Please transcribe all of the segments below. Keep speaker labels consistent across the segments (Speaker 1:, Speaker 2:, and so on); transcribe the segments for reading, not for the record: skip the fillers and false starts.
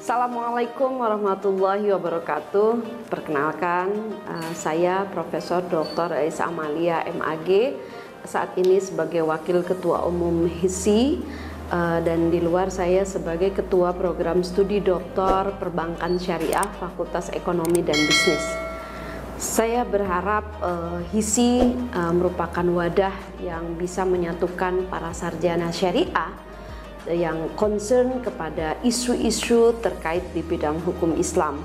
Speaker 1: Assalamualaikum warahmatullahi wabarakatuh. Perkenalkan, saya Profesor Dr. Ais Amalia MAG, saat ini sebagai Wakil Ketua Umum HISI, dan di luar saya sebagai Ketua Program Studi Doktor Perbankan Syariah Fakultas Ekonomi dan Bisnis. Saya berharap HISI merupakan wadah yang bisa menyatukan para sarjana syariah yang concern kepada isu-isu terkait di bidang hukum Islam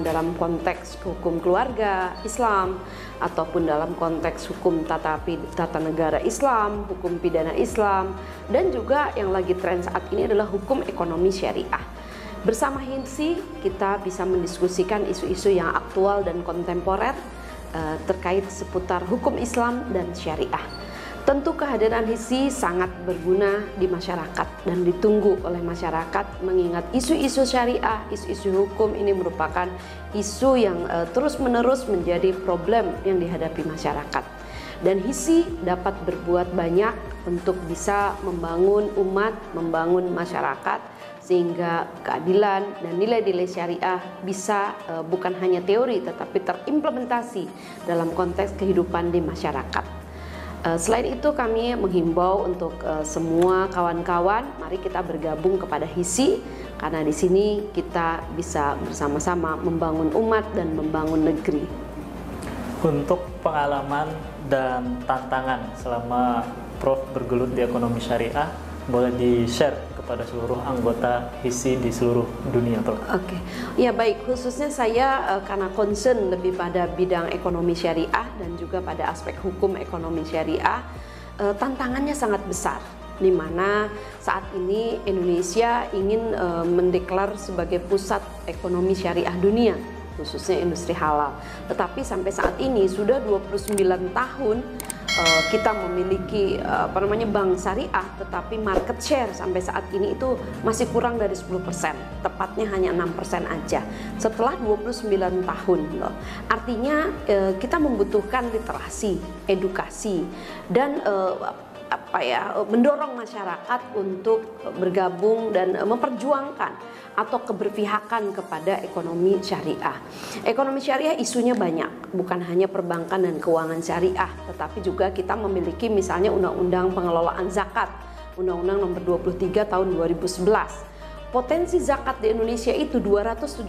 Speaker 1: dalam konteks hukum keluarga Islam, ataupun dalam konteks hukum tata negara Islam, hukum pidana Islam, dan juga yang lagi tren saat ini adalah hukum ekonomi syariah. Bersama HISI kita bisa mendiskusikan isu-isu yang aktual dan kontemporer terkait seputar hukum Islam dan syariah. Tentu kehadiran HISI sangat berguna di masyarakat dan ditunggu oleh masyarakat, mengingat isu-isu syariah, isu-isu hukum ini merupakan isu yang terus-menerus menjadi problem yang dihadapi masyarakat. Dan HISI dapat berbuat banyak untuk bisa membangun umat, membangun masyarakat, sehingga keadilan dan nilai-nilai syariah bisa bukan hanya teori tetapi terimplementasi dalam konteks kehidupan di masyarakat. Selain itu kami menghimbau untuk semua kawan-kawan, mari kita bergabung kepada HISI, karena di sini kita bisa bersama-sama membangun umat dan membangun negeri.
Speaker 2: Untuk pengalaman dan tantangan selama Prof bergelut di ekonomi syariah, boleh di-share kepada seluruh anggota HISI di seluruh dunia, Prof.
Speaker 1: Oke, ya baik, khususnya saya karena concern lebih pada bidang ekonomi syariah dan juga pada aspek hukum ekonomi syariah, tantangannya sangat besar, di mana saat ini Indonesia ingin mendeklar sebagai pusat ekonomi syariah dunia, khususnya industri halal. Tetapi sampai saat ini sudah 29 tahun kita memiliki bank syariah, tetapi market share sampai saat ini itu masih kurang dari 10%, tepatnya hanya 6% aja setelah 29 tahun loh. Artinya kita membutuhkan literasi, edukasi, dan mendorong masyarakat untuk bergabung dan memperjuangkan atau keberpihakan kepada ekonomi syariah. Ekonomi syariah isunya banyak, bukan hanya perbankan dan keuangan syariah, tetapi juga kita memiliki misalnya Undang-Undang Pengelolaan Zakat, Undang-Undang Nomor 23 Tahun 2011. Potensi zakat di Indonesia itu 271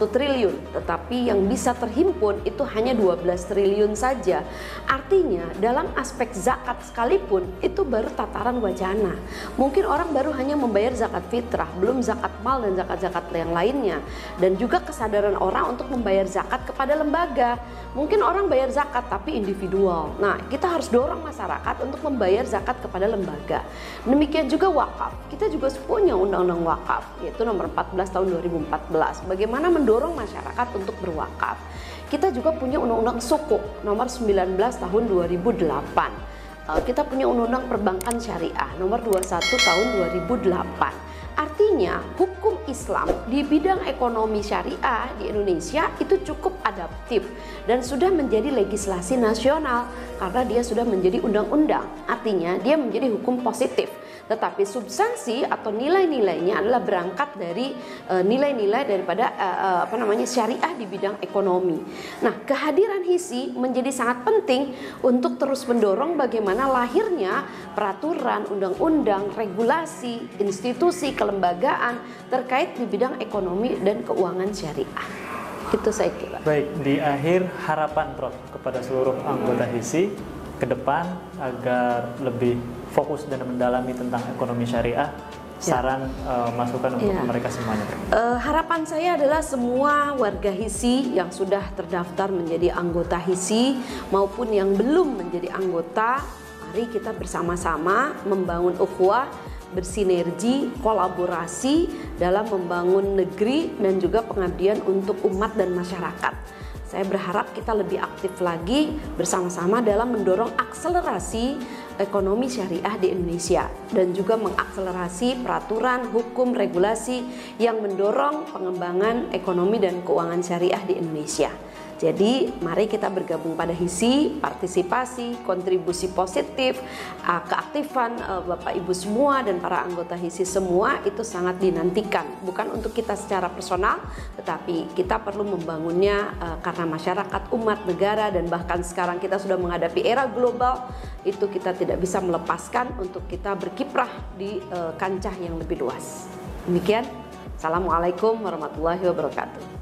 Speaker 1: triliun, tetapi yang bisa terhimpun itu hanya 12 triliun saja. Artinya dalam aspek zakat sekalipun itu baru tataran wacana. Mungkin orang baru hanya membayar zakat fitrah, belum zakat mal dan zakat-zakat yang lainnya. Dan juga kesadaran orang untuk membayar zakat kepada lembaga. Mungkin orang bayar zakat tapi individual. Nah, kita harus dorong masyarakat untuk membayar zakat kepada lembaga. Demikian juga wakaf. Kita juga punya undang-undang wakaf, yaitu nomor 14 tahun 2014. Bagaimana mendorong masyarakat untuk berwakaf. Kita juga punya undang-undang sukuk nomor 19 tahun 2008. Kita punya undang-undang perbankan syariah nomor 21 tahun 2008. Artinya hukum Islam di bidang ekonomi syariah di Indonesia itu cukup adaptif dan sudah menjadi legislasi nasional karena dia sudah menjadi undang-undang. Artinya dia menjadi hukum positif. Tetapi substansi atau nilai-nilainya adalah berangkat dari nilai-nilai daripada syariah di bidang ekonomi. Nah, kehadiran HISI menjadi sangat penting untuk terus mendorong bagaimana lahirnya peraturan, undang-undang, regulasi, institusi, kelembagaan terkait di bidang ekonomi dan keuangan syariah. Itu saya kira.
Speaker 2: Baik, di akhir harapan Prof kepada seluruh anggota HISI ke depan agar lebih fokus dan mendalami tentang ekonomi syariah, saran masukan untuk mereka semuanya.
Speaker 1: Harapan saya adalah semua warga HISI yang sudah terdaftar menjadi anggota HISI maupun yang belum menjadi anggota, mari kita bersama-sama membangun ukhuwah, bersinergi, kolaborasi dalam membangun negeri dan juga pengabdian untuk umat dan masyarakat. Saya berharap kita lebih aktif lagi bersama-sama dalam mendorong akselerasi ekonomi syariah di Indonesia dan juga mengakselerasi peraturan, hukum, regulasi yang mendorong pengembangan ekonomi dan keuangan syariah di Indonesia. Jadi mari kita bergabung pada HISI, partisipasi, kontribusi positif, keaktifan Bapak Ibu semua dan para anggota HISI semua itu sangat dinantikan. Bukan untuk kita secara personal, tetapi kita perlu membangunnya karena masyarakat, umat, negara, dan bahkan sekarang kita sudah menghadapi era global, itu kita tidak bisa melepaskan untuk kita berkiprah di kancah yang lebih luas. Demikian, Assalamualaikum warahmatullahi wabarakatuh.